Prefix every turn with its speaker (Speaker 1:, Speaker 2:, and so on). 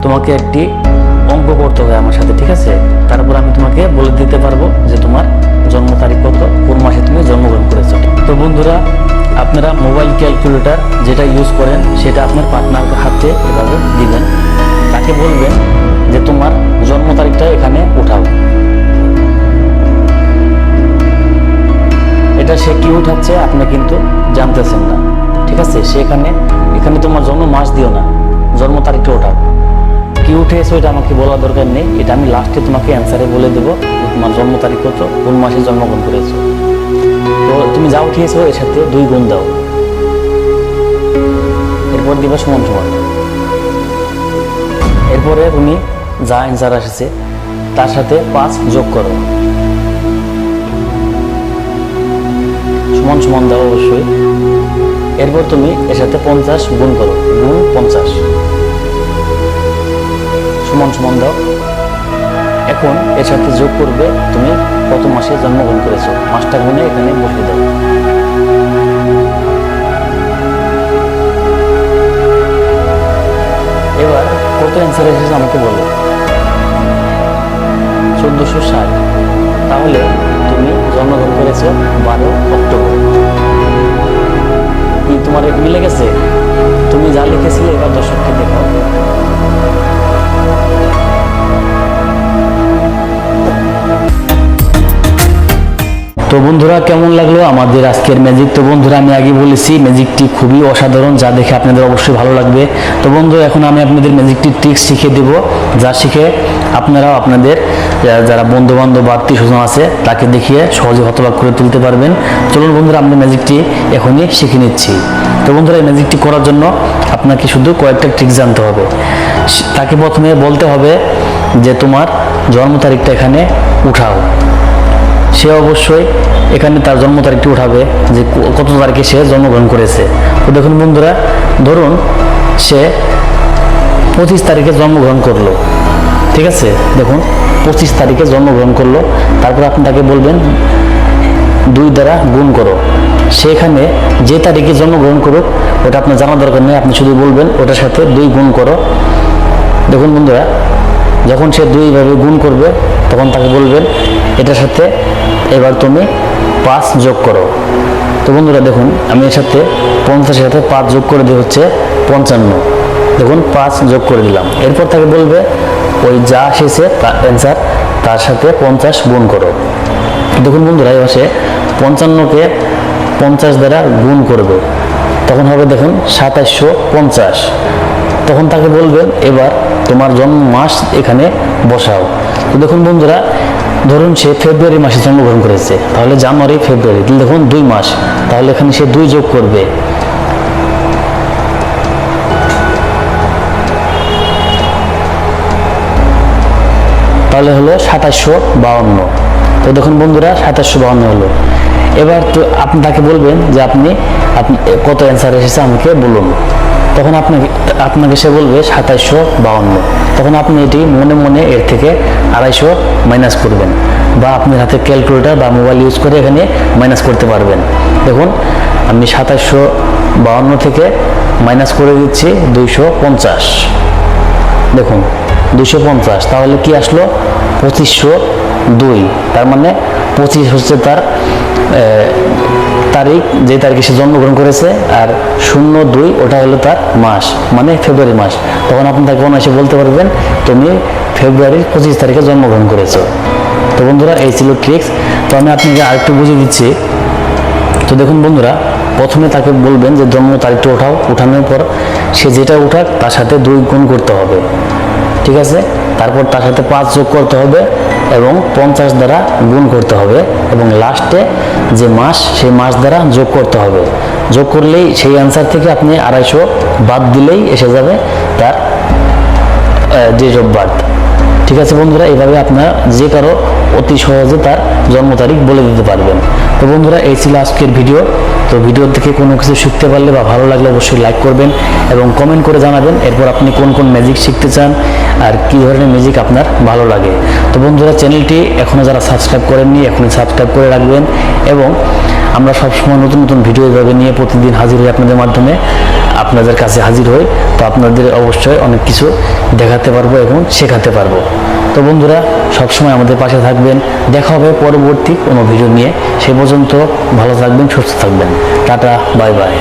Speaker 1: তোমাকে একটি অঙ্ক করতে হবে আমার সাথে, ঠিক আছে? তারপর আমি তোমাকে বলে দিতে পারবো যে তোমার জন্ম তারিখ কত, কোন মাসে তুমি জন্মগ্রহণ করেছো। তো বন্ধুরা, আপনারা মোবাইল ক্যালকুলেটর যেটা ইউজ করেন সেটা আপনার পার্টনার হাতে এভাবে দিবেন, তাকে বলবেন যে তোমার জন্ম তারিখটা এখানে উঠাও। এটা সে কি উঠাচ্ছে আপনি কিন্তু জানতেছেন না, ঠিক আছে? এখানে তোমার জন্ম মাস দিও না, জন্ম তারিখটা ওঠাও। কি উঠেছো এটা আমাকে বলার দরকার নেই, এটা আমি লাস্টে তোমাকে অ্যান্সারে বলে দেবো তোমার জন্ম তারিখ কত, কোন মাসে জন্মগ্রহণ করেছো। তো তুমি যা উঠিয়েছো এর সাথে 2 গুণ দাও, এরপর দিবা সমান সমান। এরপরে তুমি যা অ্যান্সার আসছে তার সাথে 5 যোগ করো, সমান সমান দাও অবশ্যই। এরপর তুমি এর সাথে 50 গুণ করো, গুণ 50 সমান সমান দাও। এখন এর সাথে যোগ করবে তুমি কত মাসে জন্মগ্রহণ করেছো, মাসটা গুণে এখানে বসিয়ে দাও। এবার কত অ্যান্সার এসেছে আমাকে বলো। 1460। তাহলে তুমি জন্মগ্রহণ করেছো 12 অক্টোবর। কি তোমার মিলে গেছে? তুমি যা লিখেছিলে এবার দর্শককে দেখাও। তো বন্ধুরা, কেমন লাগলো আমাদের আজকের ম্যাজিক? তো বন্ধুরা, আমি আগে বলেছি ম্যাজিকটি খুবই অসাধারণ, যা দেখে আপনাদের অবশ্যই ভালো লাগবে। তো বন্ধুরা, এখন আমি আপনাদের ম্যাজিকটি ট্রিক্স শিখিয়ে দেব, যা শিখে আপনারাও আপনাদের যারা বন্ধু বান্ধব বা আত্মীয় স্বজন আছে তাকে দেখিয়ে সহজে হতবাক করে তুলতে পারবেন। চলুন বন্ধুরা, আমরা ম্যাজিকটি এখনই শিখে নিচ্ছি। তো বন্ধুরা, এই ম্যাজিকটি করার জন্য আপনাকে শুধু কয়েকটা ট্রিক্স জানতে হবে। তাকে প্রথমে বলতে হবে যে তোমার জন্ম তারিখটা এখানে উঠাও। সে অবশ্যই এখানে তার জন্ম তারিখটি উঠাবে যে কত তারিখে সে জন্মগ্রহণ করেছে। তো দেখুন বন্ধুরা, ধরুন সে 25 তারিখে জন্মগ্রহণ করলো, ঠিক আছে? দেখুন 25 তারিখে জন্মগ্রহণ করলো। তারপর আপনি তাকে বলবেন 2 দ্বারা গুণ করো। সেখানে যে তারিখে জন্মগ্রহণ করুক ওটা আপনার জানার দরকার নেই, আপনি শুধু বলবেন ওটার সাথে 2 গুণ করো। দেখুন বন্ধুরা, যখন সে 2 ভাবে গুণ করবে তখন তাকে বলবেন এটার সাথে এবার তুমি 5 যোগ করো। তো বন্ধুরা দেখুন, আমি এর সাথে 50-এর সাথে 5 যোগ করে দিয়ে হচ্ছে 55। দেখুন 5 যোগ করে দিলাম। এরপর তাকে বলবে ওই যা এসেছে তার অ্যান্সার তার সাথে 50 গুণ করো। দেখুন বন্ধুরা, এবার সে 55কে 50 দ্বারা গুণ করবে, তখন হবে দেখুন 2750। তখন তাকে বলবেন এবার তোমার জন্ম মাস এখানে বসাও। তো দেখুন বন্ধুরা, ধরুন সে ফেব্রুয়ারি মাসে জন্মগ্রহণ করেছে, তাহলে জানুয়ারি ফেব্রুয়ারি দেখুন 2 মাস, তাহলে এখানে সে 2 যোগ করবে। তাহলে হলো 2752। তো দেখুন বন্ধুরা, 2752 হলো। এবার তো আপনি তাকে বলবেন যে আপনি কত অ্যান্সার এসেছে আমাকে বলুন। তখন আপনাকে সে বলবে 2752। তখন আপনি এটি মনে মনে এর থেকে 250 মাইনাস করবেন, বা আপনার হাতে ক্যালকুলেটর বা মোবাইল ইউজ করে এখানে মাইনাস করতে পারবেন। দেখুন আমি 2752 থেকে মাইনাস করে দিচ্ছি 250। দেখুন 250, তাহলে কি আসলো 2502। তার মানে 25 হচ্ছে তার তারিখ, যে তারিখে সে জন্মগ্রহণ করেছে, আর 02 ওটা হলো তার মাস, মানে ফেব্রুয়ারি মাস। তখন আপনি তাকে অনায়াসে বলতে পারবেন তুমি ফেব্রুয়ারির 25 তারিখে জন্মগ্রহণ করেছো। তো বন্ধুরা, এই ছিল ট্রিক্স। তো আমি আপনাকে আরেকটু বুঝিয়ে দিচ্ছি। তো দেখুন বন্ধুরা, প্রথমে তাকে বলবেন যে জন্ম তারিখটা ওঠাও। উঠানোর পর সে যেটা উঠাক তার সাথে 2 গুণ করতে হবে, ঠিক আছে? তারপর তার সাথে 5 যোগ করতে হবে এবং 50 দ্বারা গুণ করতে হবে, এবং লাস্টে যে মাস সেই মাস দ্বারা যোগ করতে হবে। যোগ করলেই সেই অ্যান্সার থেকে আপনি 250 বাদ দিলেই এসে যাবে তার ডেট অফ বার্থ। ঠিক আছে বন্ধুরা, এইভাবে আপনারা যে কারো অতি সহজে তার জন্ম তারিখ বলে দিতে পারবেন। তো বন্ধুরা, এই ছিল আজকের ভিডিও। তো ভিডিও থেকে কোনো কিছু শিখতে পারলে বা ভালো লাগলে অবশ্যই লাইক করবেন এবং কমেন্ট করে জানাবেন এরপর আপনি কোন কোন ম্যাজিক শিখতে চান আর কী ধরনের ম্যাজিক আপনার ভালো লাগে। তো বন্ধুরা, চ্যানেলটি এখনও যারা সাবস্ক্রাইব করেননি এখনই সাবস্ক্রাইব করে রাখবেন এবং আমরা সবসময় নতুন নতুন ভিডিও এভাবে নিয়ে প্রতিদিন হাজির হই আপনাদের মাধ্যমে, আপনাদের কাছে হাজির হই। তো আপনাদের অবশ্যই অনেক কিছু দেখাতে পারবো এবং শেখাতে পারবো। তো বন্ধুরা সবসময় আমাদের পাশে থাকবেন। দেখা হবে পরবর্তী কোনো ভিডিও নিয়ে। সে পর্যন্ত ভালো থাকবেন, সুস্থ থাকবেন। Tata, bye bye.